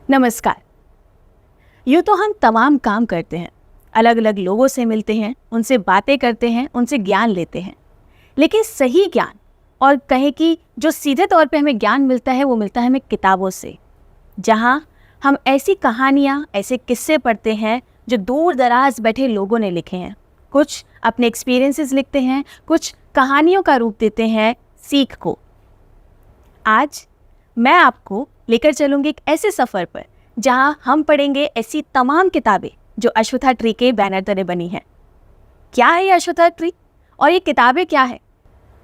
नमस्कार। यूँ तो हम तमाम काम करते हैं, अलग अलग लोगों से मिलते हैं, उनसे बातें करते हैं, उनसे ज्ञान लेते हैं। लेकिन सही ज्ञान और कहें कि जो सीधे तौर पे हमें ज्ञान मिलता है वो मिलता है हमें किताबों से, जहाँ हम ऐसी कहानियाँ, ऐसे किस्से पढ़ते हैं जो दूर दराज बैठे लोगों ने लिखे हैं। कुछ अपने एक्सपीरियंसेस लिखते हैं, कुछ कहानियों का रूप देते हैं सीख को। आज मैं आपको लेकर चलूँगी एक ऐसे सफ़र पर जहाँ हम पढ़ेंगे ऐसी तमाम किताबें जो अश्वत्था ट्री के बैनर तले बनी हैं। क्या है ये अश्वत्था ट्री और ये किताबें क्या है?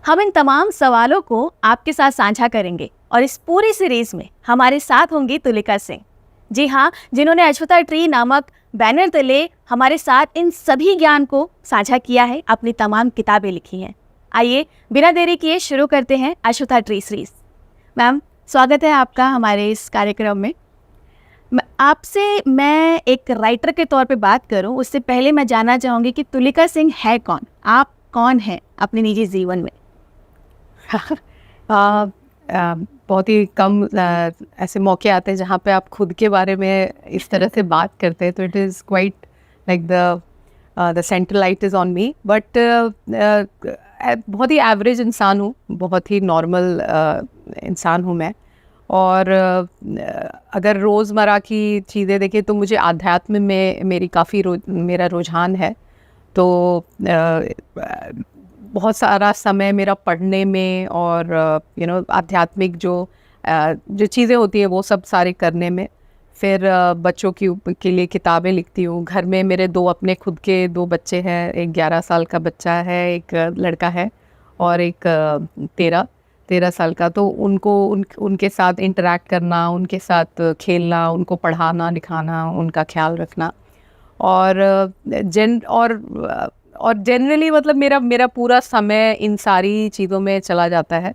हम इन तमाम सवालों को आपके साथ साझा करेंगे और इस पूरी सीरीज में हमारे साथ होंगी तुलिका सिंह। जी हाँ, जिन्होंने अश्वत्था ट्री नामक बैनर तले हमारे साथ इन सभी ज्ञान को साझा किया है, अपनी तमाम किताबें लिखी हैं। आइए बिना देरी किए शुरू करते हैं अश्वत्था ट्री सीरीज। मैम, स्वागत है आपका हमारे इस कार्यक्रम में। आपसे मैं एक राइटर के तौर पे बात करूं, उससे पहले मैं जानना चाहूँगी कि तुलिका सिंह है कौन? आप कौन हैं अपने निजी जीवन में? बहुत ही कम ऐसे मौके आते हैं जहाँ पे आप खुद के बारे में इस तरह से बात करते हैं, तो it is quite like the central light is on me. But बहुत ही एवरेज इंसान हूँ, बहुत ही नॉर्मल इंसान हूँ मैं। और अगर रोज़मर्रा की चीज़ें देखें तो मुझे आध्यात्म में मेरी काफ़ी मेरा रुझान है। तो बहुत सारा समय मेरा पढ़ने में और आध्यात्मिक जो चीज़ें होती हैं वो सब सारे करने में। फिर बच्चों के लिए किताबें लिखती हूँ। घर में मेरे अपने खुद के 2 बच्चे हैं, एक 11 साल का बच्चा है, एक लड़का है और एक 13 साल का। तो उनके साथ इंटरेक्ट करना, उनके साथ खेलना, उनको पढ़ाना लिखाना, उनका ख्याल रखना और जनरली मतलब मेरा पूरा समय इन सारी चीज़ों में चला जाता है।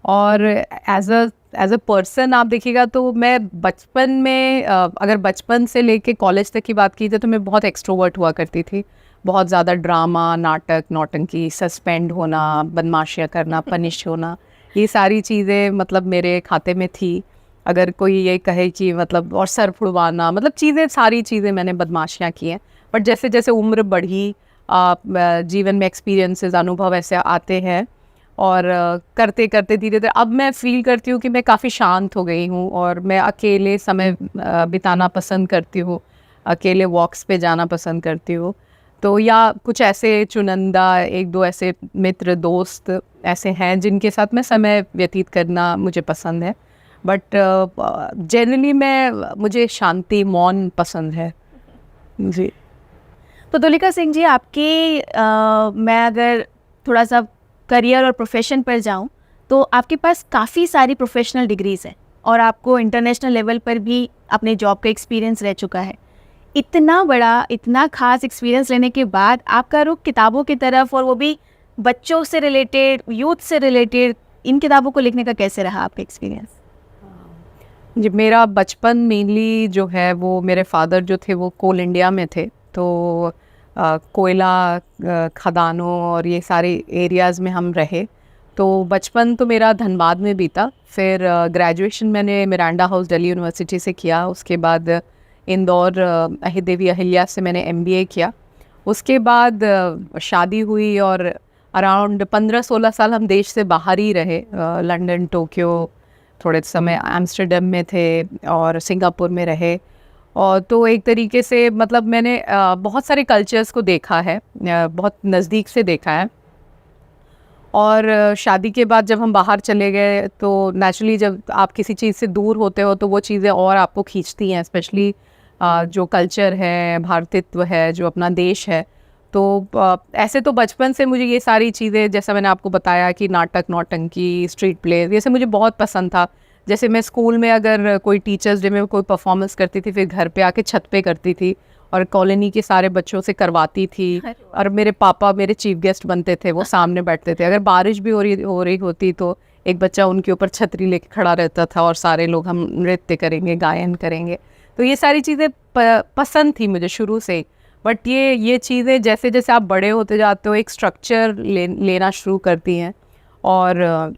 और एज अ पर्सन आप देखिएगा तो मैं बचपन में अगर बचपन से लेके कॉलेज तक की बात की जाए तो मैं बहुत एक्सट्रोवर्ट हुआ करती थी। बहुत ज़्यादा ड्रामा, नाटक, नौटंकी, सस्पेंड होना, बदमाशियाँ करना, पनिश होना, ये सारी चीज़ें मतलब मेरे खाते में थी। अगर कोई ये कहे कि मतलब और सर फुड़वाना, मतलब सारी चीज़ें मैंने बदमाशियाँ की हैं। बट जैसे जैसे उम्र बढ़ी, जीवन में एक्सपीरियंसेस, अनुभव ऐसे आते हैं और करते करते धीरे धीरे अब मैं फील करती हूँ कि मैं काफ़ी शांत हो गई हूँ और मैं अकेले समय बिताना पसंद करती हूँ, अकेले वॉक्स पे जाना पसंद करती हूँ। तो या कुछ ऐसे चुनिंदा 1-2 ऐसे मित्र दोस्त ऐसे हैं जिनके साथ मैं समय व्यतीत करना मुझे पसंद है। बट जनरली मुझे शांति, मौन पसंद है जी। तो तुलिका सिंह जी, मैं अगर थोड़ा सा करियर और प्रोफेशन पर जाऊं तो आपके पास काफ़ी सारी प्रोफेशनल डिग्रीज़ हैं और आपको इंटरनेशनल लेवल पर भी अपने जॉब का एक्सपीरियंस रह चुका है। इतना बड़ा, इतना खास एक्सपीरियंस लेने के बाद आपका रुख किताबों की तरफ, और वो भी बच्चों से रिलेटेड, यूथ से रिलेटेड, इन किताबों को लिखने का कैसे रहा आपका एक्सपीरियंस? जी, मेरा बचपन मेनली जो है वो मेरे फादर जो थे वो कोल इंडिया में थे। तो कोयला खदानों और ये सारे एरियाज़ में हम रहे। तो बचपन तो मेरा धनबाद में बीता। फिर ग्रेजुएशन मैंने मिरांडा हाउस दिल्ली यूनिवर्सिटी से किया। उसके बाद इंदौर देवी अहिल्या से मैंने MBA किया। उसके बाद शादी हुई और अराउंड 15-16 साल हम देश से बाहर ही रहे। लंदन, टोक्यो, थोड़े समय एम्स्टर्डम में थे और सिंगापुर में रहे। और तो एक तरीके से मतलब मैंने बहुत सारे कल्चर्स को देखा है, बहुत नज़दीक से देखा है। और शादी के बाद जब हम बाहर चले गए तो नेचुरली जब आप किसी चीज़ से दूर होते हो तो वो चीज़ें और आपको खींचती हैं, स्पेशली जो कल्चर है, भारतीत्व है, जो अपना देश है। तो ऐसे तो बचपन से मुझे ये सारी चीज़ें, जैसा मैंने आपको बताया कि नाटक, नौटंकी, स्ट्रीट प्लेज, ये सब मुझे बहुत पसंद था। जैसे मैं स्कूल में अगर कोई टीचर्स डे में कोई परफॉर्मेंस करती थी, फिर घर पे आके छत पे करती थी और कॉलोनी के सारे बच्चों से करवाती थी। और मेरे पापा मेरे चीफ गेस्ट बनते थे, वो सामने बैठते थे। अगर बारिश भी हो रही होती तो एक बच्चा उनके ऊपर छतरी लेके खड़ा रहता था और सारे लोग हम नृत्य करेंगे, गायन करेंगे। तो ये सारी चीज़ें पसंद थी मुझे शुरू से ही। बट ये चीज़ें जैसे जैसे आप बड़े होते जाते हो एक स्ट्रक्चर लेना शुरू करती हैं। और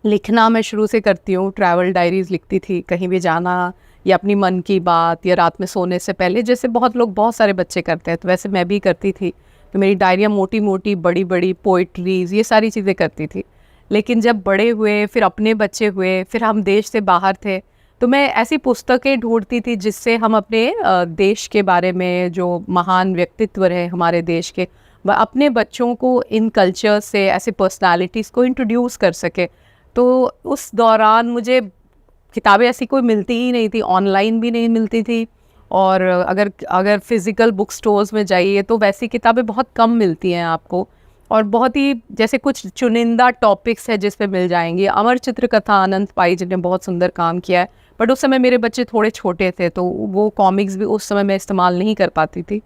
लिखना मैं शुरू से करती हूँ, ट्रैवल डायरीज़ लिखती थी, कहीं भी जाना या अपनी मन की बात, या रात में सोने से पहले जैसे बहुत सारे बच्चे करते हैं, तो वैसे मैं भी करती थी। तो मेरी डायरियाँ मोटी मोटी बड़ी बड़ी पोइट्रीज ये सारी चीज़ें करती थी। लेकिन जब बड़े हुए, फिर अपने बच्चे हुए, फिर हम देश से बाहर थे, तो मैं ऐसी पुस्तकें ढूंढती थी जिससे हम अपने देश के बारे में, जो महान व्यक्तित्व रहे हमारे देश के, अपने बच्चों को इन कल्चर से, ऐसे पर्सनालिटीज़ को इंट्रोड्यूस कर सके। तो उस दौरान मुझे किताबें ऐसी कोई मिलती ही नहीं थी, ऑनलाइन भी नहीं मिलती थी, और अगर फिज़िकल बुक स्टोर्स में जाइए तो वैसी किताबें बहुत कम मिलती हैं आपको, और बहुत ही जैसे कुछ चुनिंदा टॉपिक्स है जिस पे मिल जाएंगी। अमर चित्र कथा अनंत पाई जी ने बहुत सुंदर काम किया है, बट उस समय मेरे बच्चे थोड़े छोटे थे, तो वो कॉमिक्स भी उस समय मैं इस्तेमाल नहीं कर पाती थी।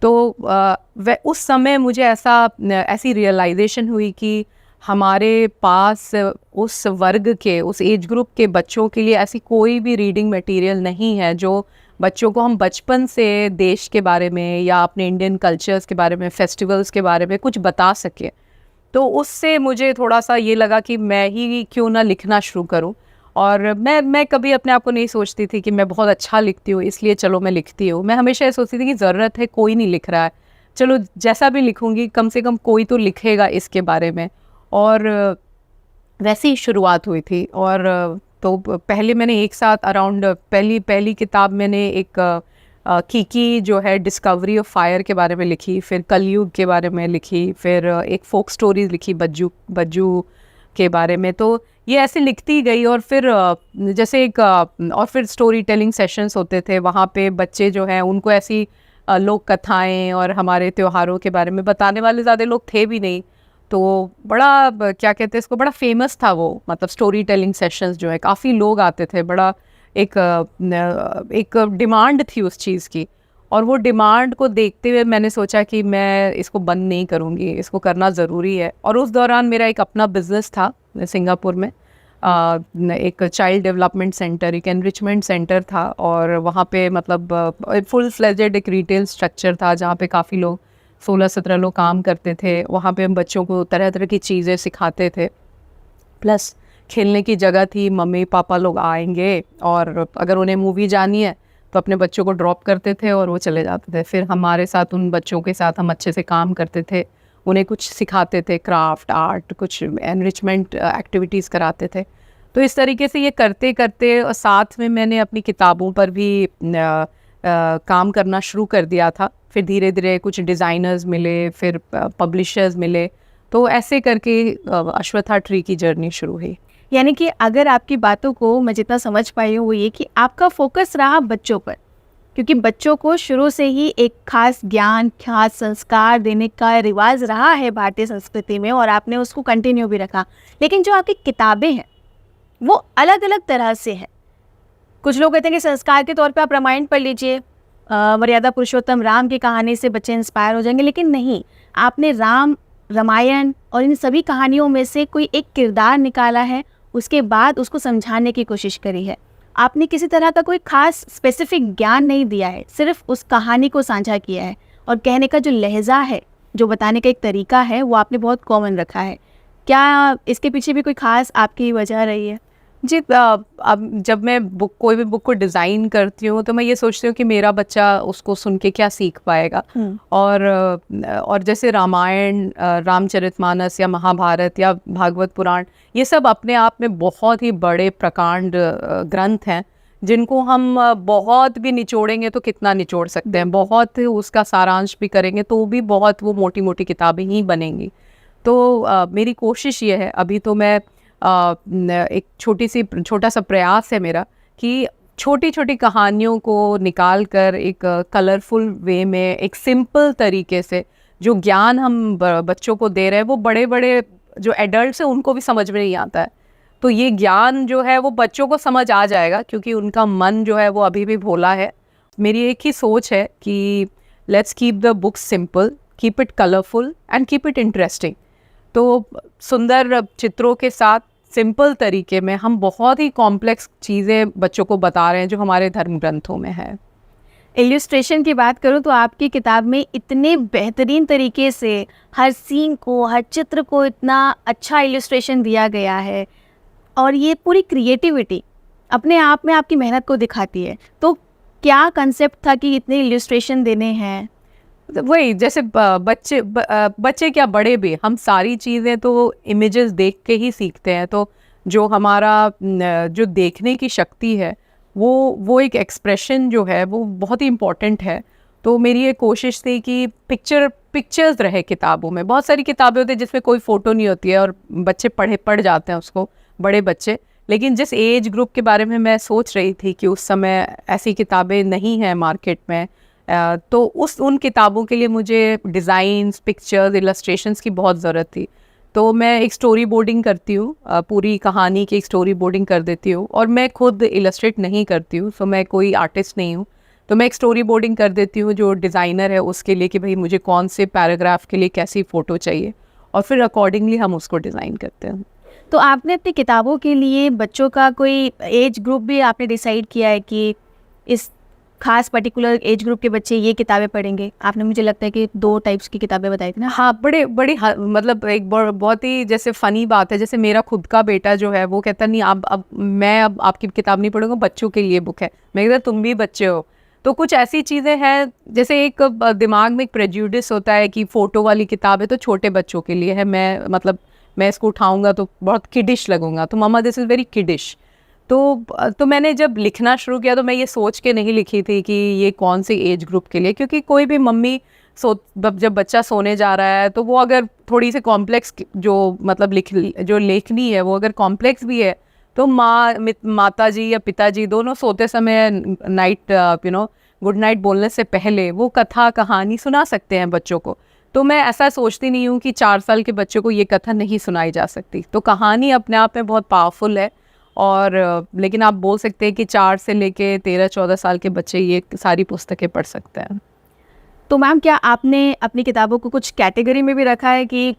तो वह उस समय मुझे ऐसी रियलाइजेशन हुई कि हमारे पास उस वर्ग के, उस एज ग्रुप के बच्चों के लिए ऐसी कोई भी रीडिंग मटेरियल नहीं है जो बच्चों को हम बचपन से देश के बारे में या अपने इंडियन कल्चर्स के बारे में, फेस्टिवल्स के बारे में कुछ बता सके। तो उससे मुझे थोड़ा सा ये लगा कि मैं ही क्यों ना लिखना शुरू करूं। और मैं कभी अपने आप को नहीं सोचती थी कि मैं बहुत अच्छा लिखती हूँ इसलिए चलो मैं लिखती हूँ। मैं हमेशा ये सोचती थी कि ज़रूरत है, कोई नहीं लिख रहा है, चलो जैसा भी लिखूंगी कम से कम कोई तो लिखेगा इसके बारे में। और वैसे ही शुरुआत हुई थी। और तो पहले मैंने एक साथ अराउंड पहली किताब मैंने एक कीकी जो है डिस्कवरी ऑफ फायर के बारे में लिखी, फिर कलयुग के बारे में लिखी, फिर एक फोक स्टोरीज लिखी बज्जू के बारे में। तो ये ऐसे लिखती गई, और फिर जैसे और फिर स्टोरी टेलिंग सेशंस होते थे, वहाँ पे बच्चे जो हैं उनको ऐसी लोक कथाएँ और हमारे त्योहारों के बारे में बताने वाले ज़्यादा लोग थे भी नहीं। तो बड़ा क्या कहते हैं इसको, बड़ा फेमस था वो, मतलब स्टोरी टेलिंग सेशंस जो है, काफ़ी लोग आते थे, बड़ा एक डिमांड थी उस चीज़ की। और वो डिमांड को देखते हुए मैंने सोचा कि मैं इसको बंद नहीं करूँगी, इसको करना ज़रूरी है। और उस दौरान मेरा एक अपना बिज़नेस था सिंगापुर में, एक चाइल्ड डेवलपमेंट सेंटर, एक एनरिचमेंट सेंटर था, और वहाँ पे मतलब फुल फ्लेजेड एक रिटेल स्ट्रक्चर था जहाँ पे काफ़ी लोग 16-17 लोग काम करते थे। वहाँ पे हम बच्चों को तरह तरह की चीज़ें सिखाते थे, प्लस खेलने की जगह थी। मम्मी पापा लोग आएंगे और अगर उन्हें मूवी जानी है तो अपने बच्चों को ड्रॉप करते थे और वो चले जाते थे। फिर हमारे साथ, उन बच्चों के साथ हम अच्छे से काम करते थे, उन्हें कुछ सिखाते थे, क्राफ्ट, आर्ट, कुछ एनरिचमेंट एक्टिविटीज़ कराते थे। तो इस तरीके से ये करते करते साथ में मैंने अपनी किताबों पर भी काम करना शुरू कर दिया था। फिर धीरे धीरे कुछ डिज़ाइनर्स मिले, फिर पब्लिशर्स मिले, तो ऐसे करके अश्वत्था ट्री की जर्नी शुरू हुई। यानी कि अगर आपकी बातों को मैं जितना समझ पाई हूँ वो ये कि आपका फोकस रहा बच्चों पर, क्योंकि बच्चों को शुरू से ही एक खास ज्ञान, खास संस्कार देने का रिवाज रहा है भारतीय संस्कृति में, और आपने उसको कंटिन्यू भी रखा। लेकिन जो आपकी किताबें हैं वो अलग अलग तरह से है। कुछ लोग कहते हैं कि संस्कार के तौर पे आप रामायण पढ़ लीजिए, मर्यादा पुरुषोत्तम राम की कहानी से बच्चे इंस्पायर हो जाएंगे, लेकिन नहीं, आपने रामायण और इन सभी कहानियों में से कोई एक किरदार निकाला है, उसके बाद उसको समझाने की कोशिश करी है। आपने किसी तरह का कोई खास स्पेसिफिक ज्ञान नहीं दिया है, सिर्फ उस कहानी को साझा किया है, और कहने का जो लहजा है, जो बताने का एक तरीका है, वो आपने बहुत कॉमन रखा है। क्या इसके पीछे भी कोई खास आपकी वजह रही है? जी, अब जब मैं कोई भी बुक को डिज़ाइन करती हूँ तो मैं ये सोचती हूँ कि मेरा बच्चा उसको सुन के क्या सीख पाएगा। और जैसे रामायण, रामचरितमानस या महाभारत या भागवत पुराण, ये सब अपने आप में बहुत ही बड़े प्रकांड ग्रंथ हैं, जिनको हम बहुत भी निचोड़ेंगे तो कितना निचोड़ सकते हैं, बहुत उसका सारांश भी करेंगे तो भी बहुत वो मोटी मोटी किताबें ही बनेंगी। तो मेरी कोशिश ये है, अभी तो मैं एक छोटा सा प्रयास है मेरा कि छोटी छोटी कहानियों को निकाल कर एक कलरफुल वे में, एक सिंपल तरीके से जो ज्ञान हम बच्चों को दे रहे हैं, वो बड़े बड़े जो एडल्ट्स हैं उनको भी समझ में नहीं आता है। तो ये ज्ञान जो है वो बच्चों को समझ आ जाएगा, क्योंकि उनका मन जो है वो अभी भी भोला है। मेरी एक ही सोच है कि let's keep the book simple, keep it colourful and keep it interesting. तो सुंदर चित्रों के साथ सिंपल तरीके में हम बहुत ही कॉम्प्लेक्स चीज़ें बच्चों को बता रहे हैं जो हमारे धर्म ग्रंथों में है। इल्यूस्ट्रेशन की बात करूँ तो आपकी किताब में इतने बेहतरीन तरीके से हर सीन को, हर चित्र को इतना अच्छा इल्यूस्ट्रेशन दिया गया है, और ये पूरी क्रिएटिविटी अपने आप में आपकी मेहनत को दिखाती है। तो क्या कंसेप्ट था कि इतने इलस्ट्रेशन देने हैं? वही जैसे बच्चे क्या बड़े भी, हम सारी चीज़ें तो इमेजेस देख के ही सीखते हैं। तो जो हमारा जो देखने की शक्ति है वो एक एक्सप्रेशन जो है वो बहुत ही इम्पॉर्टेंट है। तो मेरी ये कोशिश थी कि पिक्चर्स रहे किताबों में। बहुत सारी किताबें होती है जिसमें कोई फ़ोटो नहीं होती है और बच्चे पढ़ जाते हैं उसको, बड़े बच्चे। लेकिन जिस एज ग्रुप के बारे में मैं सोच रही थी कि उस समय ऐसी किताबें नहीं हैं मार्केट में, तो उन किताबों के लिए मुझे डिज़ाइंस, पिक्चर्स, इलस्ट्रेशंस की बहुत ज़रूरत थी। तो मैं एक स्टोरी बोर्डिंग करती हूँ, पूरी कहानी की एक स्टोरी बोर्डिंग कर देती हूँ। और मैं खुद इलस्ट्रेट नहीं करती हूँ, सो मैं कोई आर्टिस्ट नहीं हूँ। तो मैं एक स्टोरी बोर्डिंग कर देती हूँ जो डिज़ाइनर है उसके लिए, कि भाई मुझे कौन से पैराग्राफ के लिए कैसी फ़ोटो चाहिए, और फिर अकॉर्डिंगली हम उसको डिज़ाइन करते हैं। तो आपने अपनी किताबों के लिए बच्चों का कोई एज ग्रुप भी आपने डिसाइड किया है कि इस खास पर्टिकुलर एज ग्रुप के बच्चे ये किताबें पढ़ेंगे? आपने, मुझे लगता है कि 2 टाइप्स की किताबें बताई थी ना? हाँ, बड़ी मतलब एक बहुत ही जैसे फ़नी बात है, जैसे मेरा खुद का बेटा जो है वो कहता नहीं, अब मैं अब आपकी किताब नहीं पढ़ूंगा, बच्चों के लिए बुक है। मैं कहता तुम भी बच्चे हो। तो कुछ ऐसी चीज़ें हैं, जैसे एक दिमाग में एक प्रेजुडिस होता है कि फ़ोटो वाली किताब है तो छोटे बच्चों के लिए है, मैं इसको उठाऊंगा तो बहुत किडिश लगूंगा, तो मम्मा दिस इज़ वेरी किडिश। तो मैंने जब लिखना शुरू किया तो मैं ये सोच के नहीं लिखी थी कि ये कौन सी एज ग्रुप के लिए, क्योंकि कोई भी मम्मी जब बच्चा सोने जा रहा है तो वो अगर थोड़ी सी कॉम्प्लेक्स जो मतलब जो लेखनी है वो अगर कॉम्प्लेक्स भी है, तो माता जी या पिताजी दोनों सोते समय नाइट गुड नाइट बोलने से पहले वो कथा कहानी सुना सकते हैं बच्चों को। तो मैं ऐसा सोचती नहीं हूँ कि 4 साल के बच्चों को ये कथा नहीं सुनाई जा सकती। तो कहानी अपने आप में बहुत पावरफुल है। और लेकिन आप बोल सकते हैं कि 4 से लेके 13-14 साल के बच्चे ये सारी पुस्तकें पढ़ सकते हैं। तो मैम, क्या आपने अपनी किताबों को कुछ कैटेगरी में भी रखा है कि,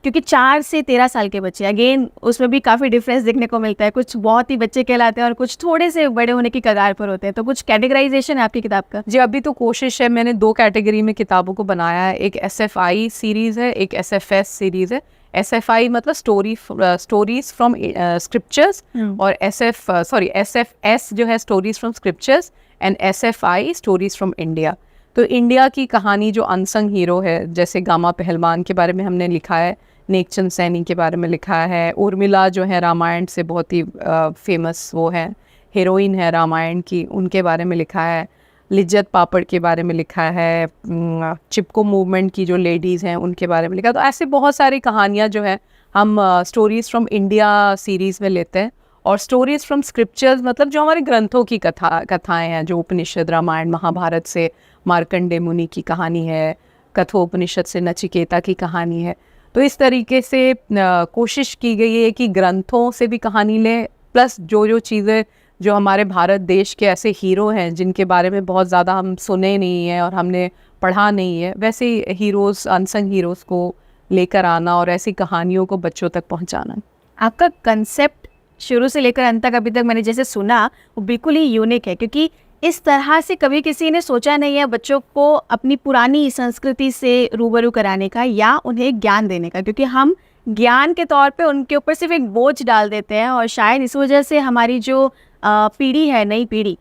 क्योंकि 4 से 13 साल के बच्चे, अगेन उसमें भी काफ़ी डिफरेंस देखने को मिलता है, कुछ बहुत ही बच्चे कहलाते हैं और कुछ थोड़े से बड़े होने की कगार पर होते हैं, तो कुछ कैटेगराइजेशन है आपकी किताब का? जी, अभी तो कोशिश है, मैंने 2 कैटेगरी में किताबों को बनाया है। एक SFI सीरीज़ है, एक SFS सीरीज़ है। SFI मतलब स्टोरीज फ्रॉम स्क्रिप्चर्स, और SFS जो है stories from scriptures, and SFI stories from India. तो इंडिया की कहानी जो अनसंग हीरो है, जैसे गामा पहलवान के बारे में हमने लिखा है, नेकचंद सैनी के बारे में लिखा है, उर्मिला जो है रामायण से बहुत ही फेमस वो है, हीरोइन है रामायण की, उनके बारे में लिखा है। लिज्जत पापड़ के बारे में लिखा है, चिपको मूवमेंट की जो लेडीज़ हैं उनके बारे में लिखा। तो ऐसे बहुत सारी कहानियाँ जो है हम स्टोरीज़ फ्रॉम इंडिया सीरीज़ में लेते हैं। और स्टोरीज़ फ्रॉम स्क्रिप्चर्स मतलब जो हमारे ग्रंथों की कथाएँ हैं, जो उपनिषद, रामायण, महाभारत से मार्कंडे मुनि की कहानी है, कठोपनिषद से नचिकेता की कहानी है। तो इस तरीके से कोशिश की गई है कि ग्रंथों से भी कहानी लें, प्लस जो चीज़ें जो हमारे भारत देश के ऐसे हीरो हैं जिनके बारे में बहुत ज़्यादा हम सुने नहीं हैं और हमने पढ़ा नहीं है, वैसे हीरोज़, अनसंग हीरोज़ को लेकर आना और ऐसी कहानियों को बच्चों तक पहुंचाना। आपका कंसेप्ट शुरू से लेकर अंत तक अभी तक मैंने जैसे सुना, वो बिल्कुल ही यूनिक है, क्योंकि इस तरह से कभी किसी ने सोचा नहीं है बच्चों को अपनी पुरानी संस्कृति से रूबरू कराने का या उन्हें ज्ञान देने का, क्योंकि हम ज्ञान के तौर पे उनके ऊपर सिर्फ एक बोझ डाल देते हैं, और शायद इस वजह से हमारी जो पीढ़ी है, नई पीढ़ी,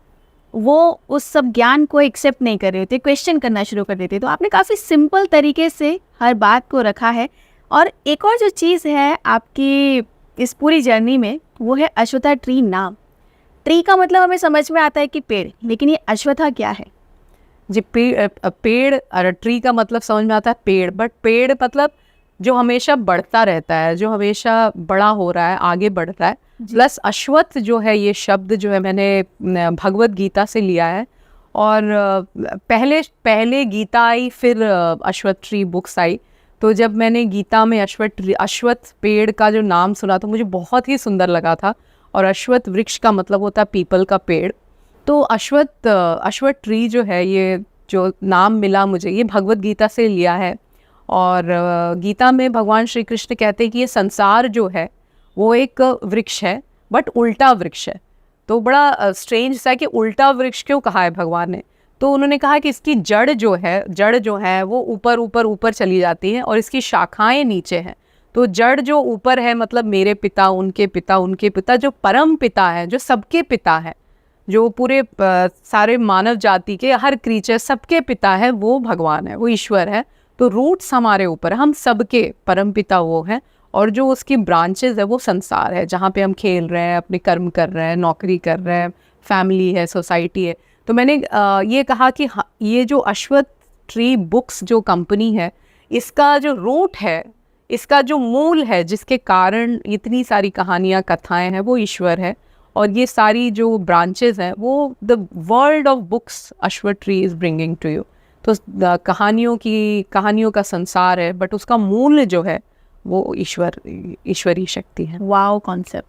वो उस सब ज्ञान को एक्सेप्ट नहीं कर रही होती, क्वेश्चन करना शुरू कर देती है। तो आपने काफ़ी सिंपल तरीके से हर बात को रखा है। और एक और जो चीज़ है आपकी इस पूरी जर्नी में, वो है अश्वत्था ट्री नाम। ट्री का मतलब हमें समझ में आता है कि पेड़, लेकिन ये अश्वत्था क्या है? जी, पेड़ और ट्री का मतलब समझ में आता है पेड़, बट पेड़ मतलब जो हमेशा बढ़ता रहता है, जो हमेशा बड़ा हो रहा है, आगे बढ़ रहा है। प्लस अश्वत्थ जो है, ये शब्द जो है मैंने भगवत गीता से लिया है। और पहले गीता आई, फिर अश्वत्थ ट्री बुक्स आई। तो जब मैंने गीता में अश्वत्थ पेड़ का जो नाम सुना तो मुझे बहुत ही सुंदर लगा था। और अश्वत्थ वृक्ष का मतलब होता है पीपल का पेड़। तो अश्वत्थ ट्री जो है, ये जो नाम मिला मुझे, ये भगवत गीता से लिया है। और गीता में भगवान श्री कृष्ण कहते हैं कि ये संसार जो है वो एक वृक्ष है, बट उल्टा वृक्ष है। तो बड़ा स्ट्रेंज सा कि उल्टा वृक्ष क्यों कहा है भगवान ने। तो उन्होंने कहा कि इसकी जड़ जो है वो ऊपर ऊपर ऊपर चली जाती है और इसकी शाखाएं नीचे हैं। तो जड़ जो ऊपर है मतलब मेरे पिता, उनके पिता, उनके पिता, जो परम पिता है, जो सबके पिता है, जो पूरे सारे मानव जाति के हर क्रीचर सबके पिता है, वो भगवान है, वो ईश्वर है। तो रूट्स हमारे ऊपर, हम सबके परम पिता वो है, और जो उसकी ब्रांचेस है वो संसार है, जहाँ पे हम खेल रहे हैं, अपने कर्म कर रहे हैं, नौकरी कर रहे हैं, फैमिली है, सोसाइटी है। तो मैंने ये कहा कि ये जो अश्वत्थ ट्री बुक्स जो कंपनी है, इसका जो रूट है, इसका जो मूल है, जिसके कारण इतनी सारी कहानियाँ, कथाएं हैं, वो ईश्वर है। और ये सारी जो ब्रांचेस हैं वो the world of books Ashvattha tree is bringing to you. तो कहानियों का संसार है, बट उसका मूल जो है वो ईश्वरी शक्ति है। Wow concept.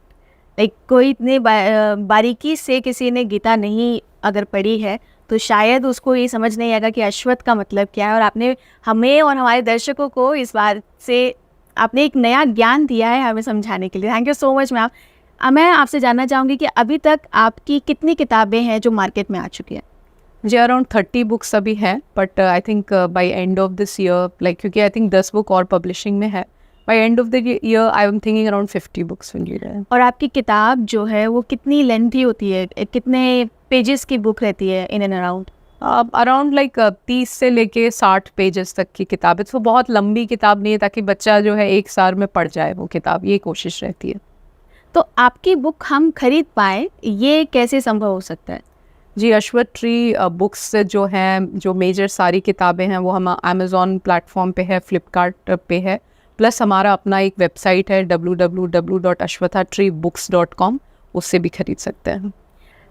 लाइक कोई इतने बारीकी से किसी ने गीता नहीं अगर पढ़ी है तो शायद उसको ये समझ नहीं आएगा कि अश्वत्थ का मतलब क्या है। और आपने हमें और हमारे दर्शकों को इस बात से आपने एक नया ज्ञान दिया है हमें समझाने के लिए। Thank you so much ma'am. मैं आपसे जानना चाहूँगी कि अभी तक आपकी कितनी किताबें हैं जो मार्केट में आ चुकी हैं? जी अराउंड 30 बुक्स अभी हैं, but I think by end of this year, like क्योंकि आई थिंक 10 बुक और पब्लिशिंग में है, by end of the year I am thinking around 50 books will be there. और आपकी किताब जो है वो कितनी लेंथी होती है, कितने पेजेस की बुक रहती है in and around? Around like 30 से लेके 60 पेजेस तक की किताब है। तो बहुत लंबी किताब नहीं है, ताकि बच्चा जो है एक साल में पढ़ जाए वो किताब, ये कोशिश रहती है। तो आपकी बुक हम खरीद पाए, ये कैसे संभव हो सकता है? जी अश्वत्थ ट्री बुक्स से जो हैं, जो मेजर सारी किताबें हैं वो हम अमेज़ॉन प्लेटफॉर्म पे है, फ्लिपकार्ट पे है, प्लस हमारा अपना एक वेबसाइट है www.ashwathatreebooks.com, उससे भी खरीद सकते हैं।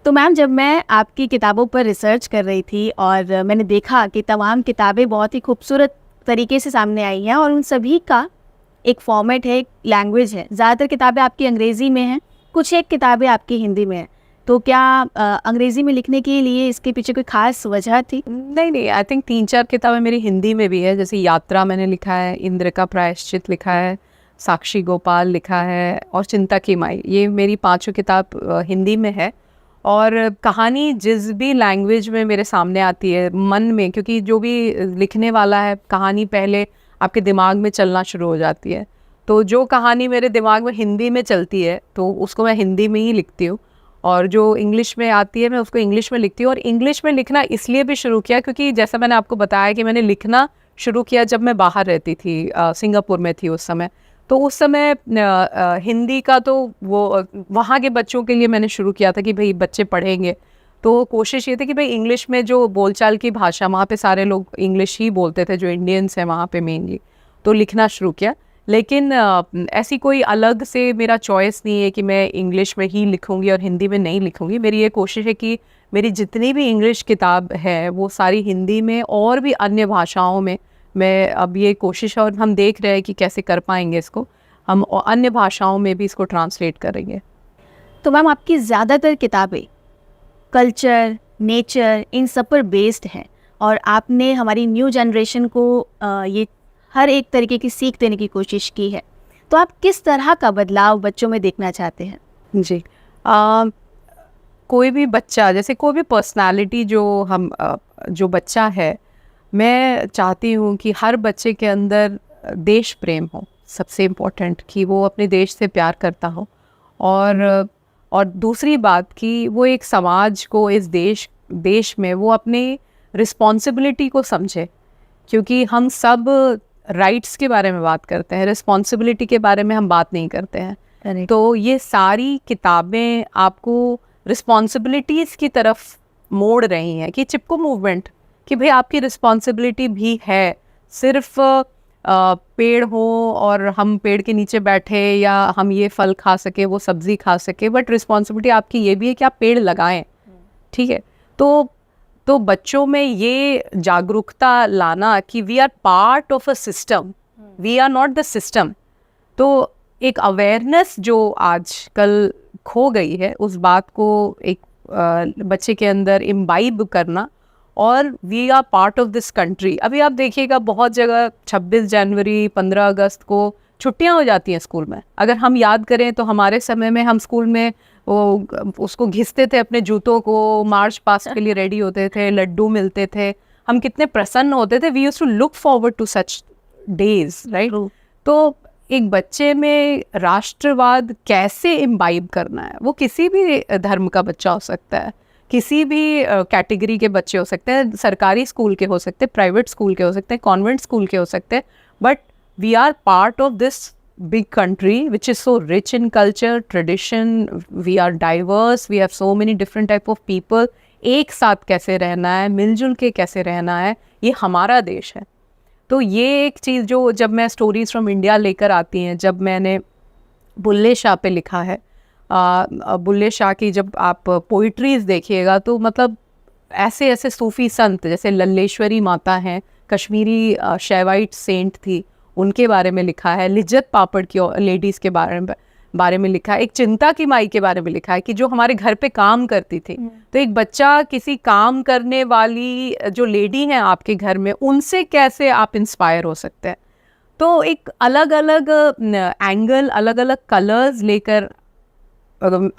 तो मैम जब मैं आपकी किताबों पर रिसर्च कर रही थी और मैंने देखा कि तमाम किताबें बहुत ही खूबसूरत तरीके से सामने आई हैं और उन सभी का एक फॉर्मेट है, एक लैंग्वेज है। ज़्यादातर किताबें आपकी अंग्रेज़ी में हैं, कुछ एक किताबें आपकी हिंदी में हैं। तो क्या अंग्रेज़ी में लिखने के लिए इसके पीछे कोई ख़ास वजह थी? नहीं, आई थिंक 3-4 किताबें मेरी हिंदी में भी है, जैसे यात्रा मैंने लिखा है, इंद्र का प्रायश्चित लिखा है, साक्षी गोपाल लिखा है, और चिंता की माई, ये मेरी 5 किताब हिंदी में है। और कहानी जिस भी लैंग्वेज में मेरे सामने आती है मन में, क्योंकि जो भी लिखने वाला है, कहानी पहले आपके दिमाग में चलना शुरू हो जाती है। तो जो कहानी मेरे दिमाग में हिंदी में चलती है तो उसको मैं हिंदी में ही लिखती हूँ, और जो इंग्लिश में आती है मैं उसको इंग्लिश में लिखती हूँ। और इंग्लिश में लिखना इसलिए भी शुरू किया क्योंकि जैसा मैंने आपको बताया कि मैंने लिखना शुरू किया जब मैं बाहर रहती थी, सिंगापुर में थी उस समय। तो उस समय हिंदी का तो वो वहाँ के बच्चों के लिए मैंने शुरू किया था कि भाई बच्चे पढ़ेंगे, तो कोशिश ये थी कि भाई इंग्लिश में जो बोलचाल की भाषा, वहाँ पे सारे लोग इंग्लिश ही बोलते थे, जो इंडियंस हैं वहाँ पे मेनली, तो लिखना शुरू किया। लेकिन ऐसी कोई अलग से मेरा चॉइस नहीं है कि मैं इंग्लिश में ही लिखूंगी और हिंदी में नहीं लिखूंगी। मेरी ये कोशिश है कि मेरी जितनी भी इंग्लिश किताब है वो सारी हिंदी में और भी अन्य भाषाओं में, मैं अब ये कोशिश है और हम देख रहे हैं कि कैसे कर पाएंगे इसको, हम अन्य भाषाओं में भी इसको ट्रांसलेट करेंगे। तो मैम आपकी ज़्यादातर किताबें कल्चर, नेचर, इन सब पर बेस्ड हैं और आपने हमारी न्यू जनरेशन को ये हर एक तरीके की सीख देने की कोशिश की है। तो आप किस तरह का बदलाव बच्चों में देखना चाहते हैं? जी कोई भी बच्चा, जैसे कोई भी पर्सनालिटी जो बच्चा है, मैं चाहती हूँ कि हर बच्चे के अंदर देश प्रेम हो, सबसे इम्पोर्टेंट, कि वो अपने देश से प्यार करता हो। और दूसरी बात कि वो एक समाज को, इस देश में वो अपनी रिस्पॉन्सिबिलिटी को समझे, क्योंकि हम सब राइट्स के बारे में बात करते हैं, रिस्पॉन्सिबिलिटी के बारे में हम बात नहीं करते हैं। तो ये सारी किताबें आपको रिस्पॉन्सिबिलिटीज़ की तरफ मोड़ रही हैं, कि चिपको मूवमेंट, कि भाई आपकी रिस्पॉन्सिबिलिटी भी है, सिर्फ पेड़ हो और हम पेड़ के नीचे बैठे या हम ये फल खा सके, वो सब्जी खा सके, बट रिस्पॉन्सिबिलिटी आपकी ये भी है कि आप पेड़ लगाएं, ठीक है। तो बच्चों में ये जागरूकता लाना कि we are part of a system, we are not the system. तो एक अवेयरनेस जो आजकल खो गई है, उस बात को एक बच्चे के अंदर इम्बाइब करना, और we are part of this country. अभी आप देखिएगा बहुत जगह 26 जनवरी 15 अगस्त को छुट्टियां हो जाती हैं स्कूल में। अगर हम याद करें तो हमारे समय में हम स्कूल में उसको घिसते थे अपने जूतों को, मार्च पास्ट के लिए रेडी होते थे, लड्डू मिलते थे, हम कितने प्रसन्न होते थे। We used to look forward to such days, right. तो एक बच्चे में राष्ट्रवाद कैसे इम्बाइब करना है, वो किसी भी धर्म का बच्चा हो सकता है, किसी भी कैटेगरी के बच्चे हो सकते हैं, सरकारी स्कूल के हो सकते हैं, प्राइवेट स्कूल के हो सकते हैं, कॉन्वेंट स्कूल के हो सकते हैं, but we are part of this big country which is so rich in culture, tradition, we are diverse, we have so many different type of people. एक साथ कैसे रहना है, मिलजुल के कैसे रहना है, ये हमारा देश है। तो ये एक चीज़ जो जब मैं स्टोरीज़ फ्रॉम इंडिया लेकर आती हैं, जब मैंने बुल्ले शाह पे लिखा है, बुल्ले शाह की जब आप पोइट्रीज़ देखिएगा तो मतलब ऐसे ऐसे सूफ़ी संत जैसे लल्लेश्वरी माता हैं, कश्मीरी शैवाइट सेंट थी, उनके बारे में लिखा है। लिज्जत पापड़ की लेडीज़ के बारे में लिखा है। एक चिंता की माई के बारे में लिखा है कि जो हमारे घर पे काम करती थी। तो एक बच्चा किसी काम करने वाली जो लेडी हैं आपके घर में, उनसे कैसे आप इंस्पायर हो सकते हैं। तो एक अलग अलग एंगल, अलग अलग कलर्स लेकर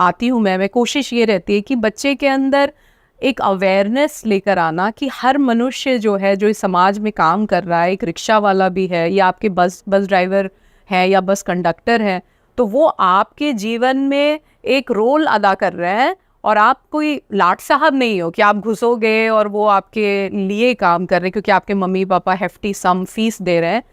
आती हूँ मैं। कोशिश ये रहती है कि बच्चे के अंदर एक अवेयरनेस लेकर आना कि हर मनुष्य जो है, जो इस समाज में काम कर रहा है, एक रिक्शा वाला भी है या आपके बस ड्राइवर है या बस कंडक्टर है, तो वो आपके जीवन में एक रोल अदा कर रहे हैं और आप कोई लाट साहब नहीं हो कि आप घुसोगे और वो आपके लिए काम कर रहे हैं क्योंकि आपके मम्मी पापा हेफ्टी सम फीस दे रहे हैं।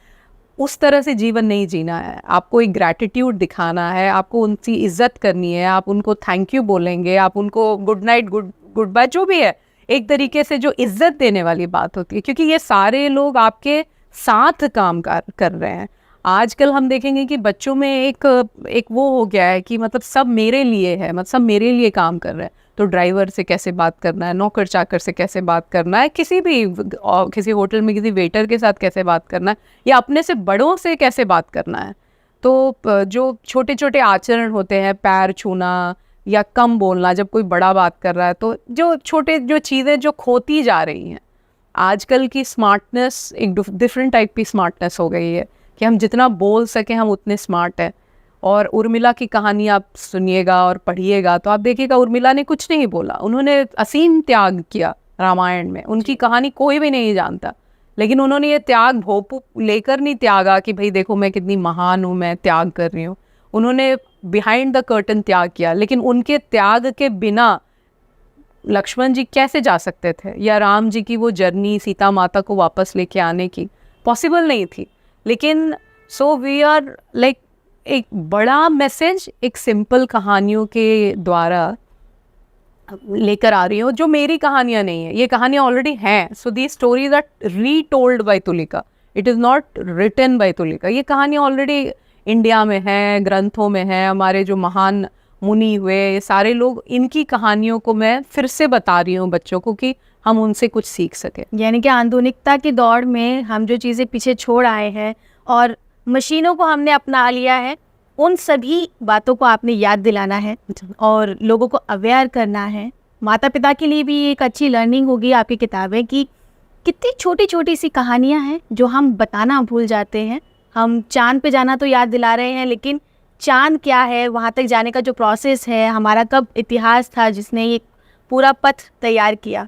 उस तरह से जीवन नहीं जीना है। आपको एक ग्रैटिट्यूड दिखाना है, आपको उनकी इज्जत करनी है, आप उनको थैंक यू बोलेंगे, आप उनको गुड नाइट, गुड बाय, जो भी है, एक तरीके से जो इज्जत देने वाली बात होती है, क्योंकि ये सारे लोग आपके साथ काम कर रहे हैं। आजकल हम देखेंगे कि बच्चों में एक वो हो गया है कि मतलब सब मेरे लिए है, मतलब सब मेरे लिए काम कर रहे हैं। तो ड्राइवर से कैसे बात करना है, नौकर चाकर से कैसे बात करना है, किसी होटल में किसी वेटर के साथ कैसे बात करना है, या अपने से बड़ों से कैसे बात करना है। तो जो छोटे छोटे आचरण होते हैं, पैर छूना या कम बोलना जब कोई बड़ा बात कर रहा है, तो जो चीज़ें जो खोती जा रही हैं। आजकल की स्मार्टनेस एक डिफरेंट टाइप की स्मार्टनेस हो गई है कि हम जितना बोल सकें हम उतने स्मार्ट हैं। और उर्मिला की कहानी आप सुनिएगा और पढ़िएगा तो आप देखिएगा उर्मिला ने कुछ नहीं बोला, उन्होंने असीम त्याग किया रामायण में। उनकी कहानी कोई भी नहीं जानता, लेकिन उन्होंने ये त्याग भोपू लेकर नहीं त्यागा कि भाई देखो मैं कितनी महान हूँ, मैं त्याग कर रही हूँ। उन्होंने बिहाइंड द कर्टन त्याग किया, लेकिन उनके त्याग के बिना लक्ष्मण जी कैसे जा सकते थे, या राम जी की वो जर्नी सीता माता को वापस लेके आने की पॉसिबल नहीं थी। लेकिन सो वी आर लाइक एक बड़ा मैसेज एक सिंपल कहानियों के द्वारा लेकर आ रही हूँ, जो मेरी कहानियाँ नहीं है, ये कहानियाँ ऑलरेडी हैं। So the stories are retold by Tulika, it is not written by Tulika. ये कहानियाँ ऑलरेडी इंडिया में है, ग्रंथों में है। हमारे जो महान मुनि हुए, ये सारे लोग, इनकी कहानियों को मैं फिर से बता रही हूँ बच्चों को कि हम उनसे कुछ सीख सके। यानी कि आधुनिकता की दौड़ में हम जो चीज़ें पीछे छोड़ आए हैं और मशीनों को हमने अपना लिया है, उन सभी बातों को आपने याद दिलाना है और लोगों को अवेयर करना है। माता पिता के लिए भी एक अच्छी लर्निंग होगी आपकी किताबें कि कितनी छोटी छोटी सी कहानियाँ हैं जो हम बताना भूल जाते हैं। हम चांद पे जाना तो याद दिला रहे हैं, लेकिन चांद क्या है, वहाँ तक जाने का जो प्रोसेस है, हमारा कब इतिहास था जिसने ये पूरा पथ तैयार किया।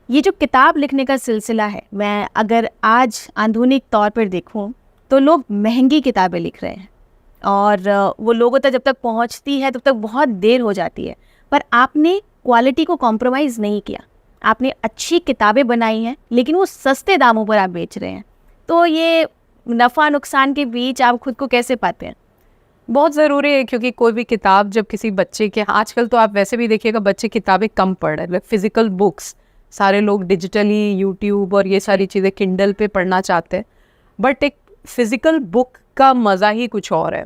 ये जो किताब लिखने का सिलसिला है, मैं अगर आज आधुनिक तौर पर देखूं तो लोग महंगी किताबें लिख रहे हैं और वो लोगों तक जब तक पहुंचती है तब तक बहुत देर हो जाती है। पर आपने क्वालिटी को कॉम्प्रोमाइज़ नहीं किया, आपने अच्छी किताबें बनाई हैं, लेकिन वो सस्ते दामों पर आप बेच रहे हैं। तो ये नफ़ा नुकसान के बीच आप खुद को कैसे पाते हैं? बहुत ज़रूरी है, क्योंकि कोई भी किताब जब किसी बच्चे के, आजकल तो आप वैसे भी देखिएगा बच्चे किताबें कम पढ़ रहे हैं, फिज़िकल बुक्स सारे लोग डिजिटली यूट्यूब और ये सारी चीज़ें किंडल पे पढ़ना चाहते हैं। बट एक फ़िज़िकल बुक का मज़ा ही कुछ और है।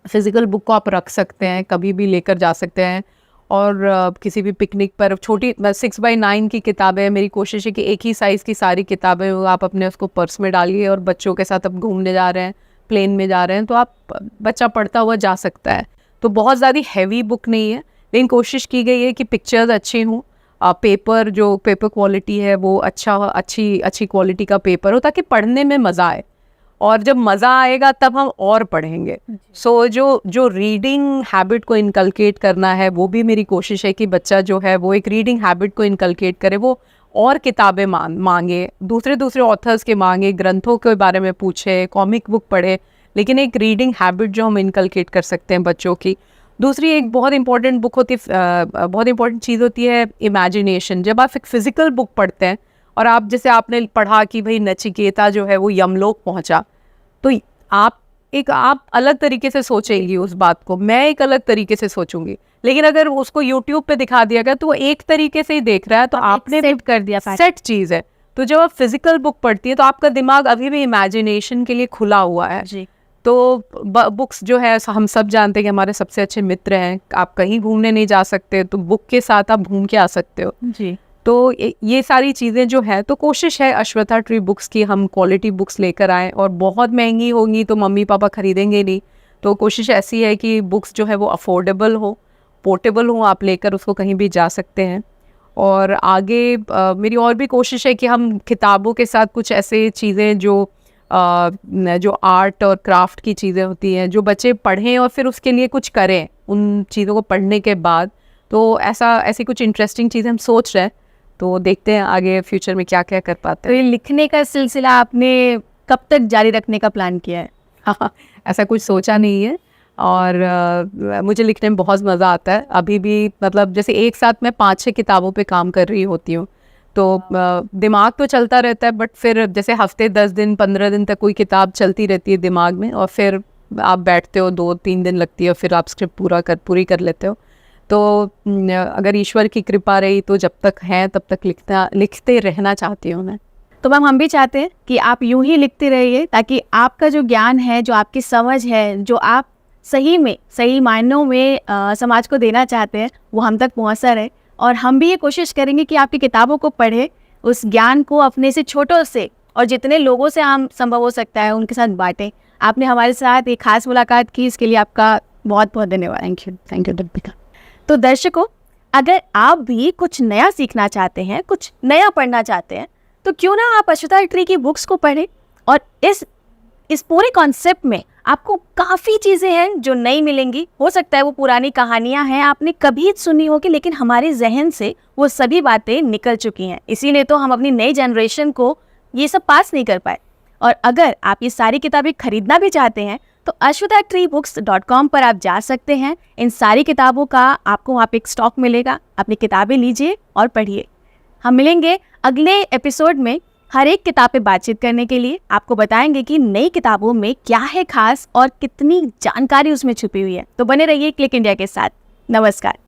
फ़िज़िकल बुक को आप रख सकते हैं, कभी भी लेकर जा सकते हैं, और किसी भी पिकनिक पर छोटी 6x9 की किताबें, मेरी कोशिश है कि एक ही साइज़ की सारी किताबें आप अपने उसको पर्स में डालिए और बच्चों के साथ अब घूमने जा रहे हैं, प्लेन में जा रहे हैं, तो आप बच्चा पढ़ता हुआ जा सकता है। तो बहुत ज़्यादा हैवी बुक नहीं है, लेकिन कोशिश की गई है कि पिक्चर्स अच्छी हों, पेपर जो पेपर क्वालिटी है वो अच्छी क्वालिटी का पेपर हो, ताकि पढ़ने में मज़ा आए। और जब मज़ा आएगा तब हम और पढ़ेंगे। सो जो रीडिंग हैबिट को इनकलकेट करना है, वो भी मेरी कोशिश है कि बच्चा जो है वो एक रीडिंग हैबिट को इनकलकेट करे, वो और किताबें मांगे, दूसरे ऑथर्स के मांगे, ग्रंथों के बारे में पूछे, कॉमिक बुक पढ़े। लेकिन एक रीडिंग हैबिट जो हम इनकलकेट कर सकते हैं बच्चों की। दूसरी एक बहुत इंपॉर्टेंट बुक होती है, बहुत इंपॉर्टेंट चीज़ होती है इमेजिनेशन। जब आप एक फिजिकल बुक पढ़ते हैं और आप जैसे आपने पढ़ा कि भाई नचिकेता जो है वो यमलोक पहुंचा, तो आप अलग तरीके से सोचेंगी उस बात को, मैं एक अलग तरीके से सोचूंगी। लेकिन अगर उसको यूट्यूब पे दिखा दिया गया तो वो एक तरीके से ही देख रहा है, तो आपने सेट कर दिया, सेट चीज़ है। तो जब आप फिजिकल बुक पढ़ती है तो आपका दिमाग अभी भी इमेजिनेशन के लिए खुला हुआ है जी। तो बुक्स जो है हम सब जानते हैं कि हमारे सबसे अच्छे मित्र हैं। आप कहीं घूमने नहीं जा सकते तो बुक के साथ आप घूम के आ सकते हो जी। तो ये सारी चीज़ें जो है, तो कोशिश है अश्वत्था ट्री बुक्स की हम क्वालिटी बुक्स लेकर आएँ, और बहुत महंगी होंगी तो मम्मी पापा खरीदेंगे नहीं। तो कोशिश ऐसी है कि बुक्स जो है वो अफोर्डेबल हो, पोर्टेबल हो, आप लेकर उसको कहीं भी जा सकते हैं। और आगे मेरी और भी कोशिश है कि हम किताबों के साथ कुछ ऐसे चीज़ें जो आर्ट और क्राफ्ट की चीज़ें होती हैं जो बच्चे पढ़ें और फिर उसके लिए कुछ करें उन चीज़ों को पढ़ने के बाद। तो ऐसी कुछ इंटरेस्टिंग चीज़ें हम सोच रहे हैं, तो देखते हैं आगे फ्यूचर में क्या क्या कर पाते तो ये लिखने का सिलसिला आपने कब तक जारी रखने का प्लान किया है? हैं। ऐसा कुछ सोचा नहीं है, और मुझे लिखने में बहुत मज़ा आता है अभी भी। मतलब जैसे एक साथ मैं 5-6 किताबों पे काम कर रही होती हूँ, तो दिमाग तो चलता रहता है, बट फिर जैसे हफ्ते 10 दिन 15 दिन तक कोई किताब चलती रहती है दिमाग में, और फिर आप बैठते हो 2-3 दिन लगती है, फिर आप स्क्रिप्ट पूरी कर लेते हो। तो अगर ईश्वर की कृपा रही तो जब तक है तब तक लिखते रहना चाहती हूँ मैं। तो मैम हम भी चाहते हैं कि आप यूं ही लिखते रहिए, ताकि आपका जो ज्ञान है, जो आपकी समझ है, जो आप सही मायनों में समाज को देना चाहते हैं, वो हम तक पहुंचता रहे। और हम भी ये कोशिश करेंगे कि आपकी किताबों को पढ़े, उस ज्ञान को अपने से छोटों से और जितने लोगों से हम संभव हो सकता है उनके साथ बांटें। आपने हमारे साथ एक खास मुलाकात की, इसके लिए आपका बहुत बहुत धन्यवाद। Thank you Deepika. तो दर्शकों, अगर आप भी कुछ नया सीखना चाहते हैं, कुछ नया पढ़ना चाहते हैं, तो क्यों ना आप अश्वत्था ट्री की बुक्स को पढ़ें। और इस पूरे कॉन्सेप्ट में आपको काफ़ी चीज़ें हैं जो नई मिलेंगी। हो सकता है वो पुरानी कहानियां हैं, आपने कभी सुनी होगी, लेकिन हमारे जहन से वो सभी बातें निकल चुकी हैं। इसीलिए तो हम अपनी नई जनरेशन को ये सब पास नहीं कर पाए। और अगर आप ये सारी किताबें खरीदना भी चाहते हैं तो ashwathatreebooks.com पर आप जा सकते हैं। इन सारी किताबों का आपको वहाँ पे एक स्टॉक मिलेगा। अपनी किताबें लीजिए और पढ़िए। हम मिलेंगे अगले एपिसोड में हर एक किताब पे बातचीत करने के लिए। आपको बताएंगे कि नई किताबों में क्या है खास और कितनी जानकारी उसमें छुपी हुई है। तो बने रहिए क्लिक इंडिया के साथ। नमस्कार।